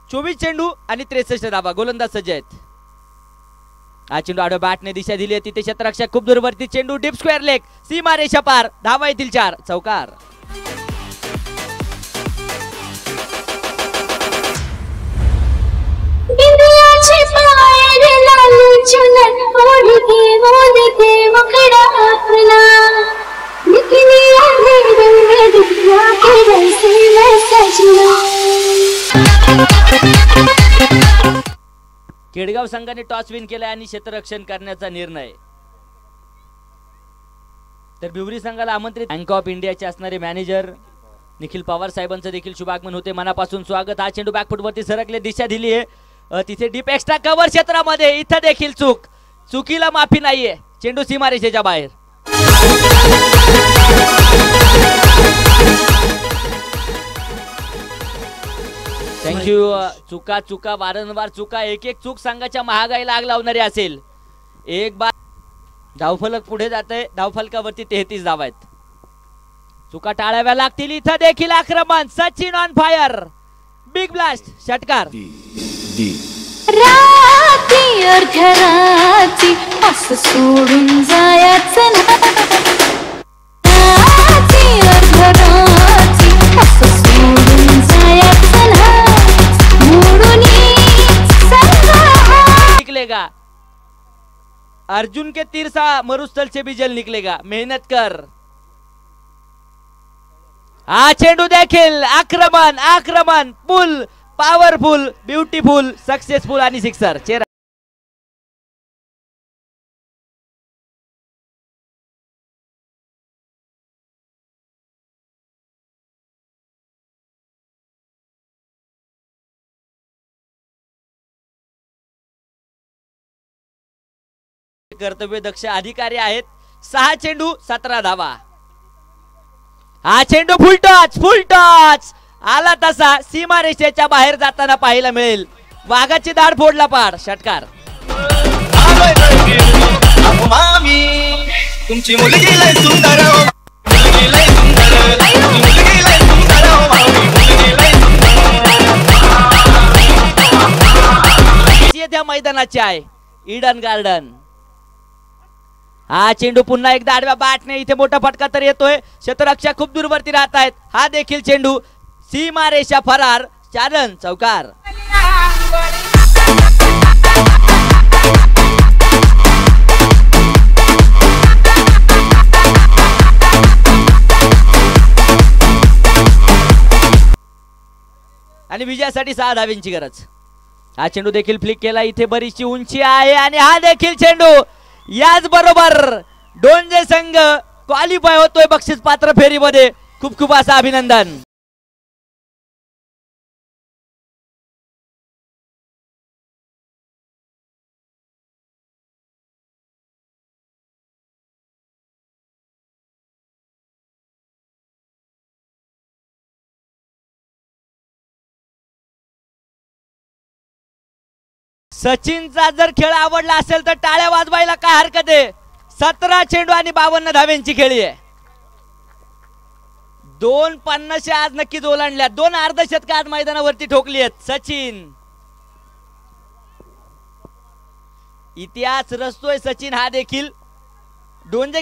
24 चेंडू आणि 63 धावा, गोलंदाज सज्ज आहेत। हा चेंडू आडव्या बॅटने दिशा दिली आहे, तिथे क्षेत्ररक्षक खूप दूरवरती, चेंडू डीप स्क्वेअर लेग, सीमा रेषा पार, धावा येतील 4, चौकार। केडगाव संघाने टॉस विन केलाय आणि क्षेत्ररक्षण करण्याचा निर्णय। तर भिवरी संघाला आमंत्रित बँक ऑफ इंडियाचे असणारे मॅनेजर निखिल पवार साहेबांचं देखील शुभागमन होते, मनापासून स्वागत। हा चेंडू बॅकफुटवरती सरकले, दिशा दिली आहे, तिथे डीप एक्स्ट्रा कव्हर क्षेत्रामध्ये, इथं देखील चुकीला माफी नाहीये, चेंडू सीमारेषेच्या बाहेर। थँक्यू। चुका वारंवार चुका, एक चूक संघाच्या महागाईला आग लावणारी असेल। एक बार धावफलक पुढे जाते, धावफलकावरती 33 धावा आहेत, चुका टाळाव्या लागतील। इथं देखील आक्रमण, Sachin on fire, big blast, षटकार। राती अर्धराती असं सोडून जायचं ना, राती अर्धराती असं सोडून जायचं ना, मोडून निकलेगा अर्जुन के तीर सा मरुस्थल से भी जल निकलेगा, मेहनत कर। हा चेंडू देखील आक्रमण, पुल, पॉवरफुल, ब्युटीफुल, सक्सेसफुल आणि सिक्सर। कर्तव्य दक्ष अधिकारी आहेत। 6 चेंडू 17 धावा। हा चेंडू फुल टच आला तसा सीमारेषेच्या बाहेर जाताना पाहायला मिळेल, वाघाची दाढ फोडला पाड, षटकार। तुमची मुलगी लय सुंदर, त्या मैदानाची आहे ईडन गार्डन। हा चेंडू पुन्हा एकदा आडव्या बॅटने, इथे मोठा फटका तर येतोय, क्षेत्ररक्षक खूप दूरवरती राहत आहेत। हा देखील चेंडू सीमारेषा फरार, 4 रन, चौकार। आणि विजयासाठी 6 धाव्यांची गरज। हा चेंडू देखील फ्लिक केला, इथे बरीचशी उंची आहे आणि हा देखील चेंडू, याच बरोबर डोंजे संघ क्वालिफाय होतोय बक्षीस पात्र फेरीमध्ये, खूप असं अभिनंदन। सचिनचा जर खेळ आवडला असेल तर टाळ्या वाजवायला काय हरकत आहे। 17 चेंडू आणि 52 धाव्यांची खेळी आहे। 250 आज नक्कीच ओलांडल्या, 2 अर्धशतक आज मैदानावरती ठोकली आहेत सचिन। इतिहास रचतोय सचिन, हा देखील डोंजे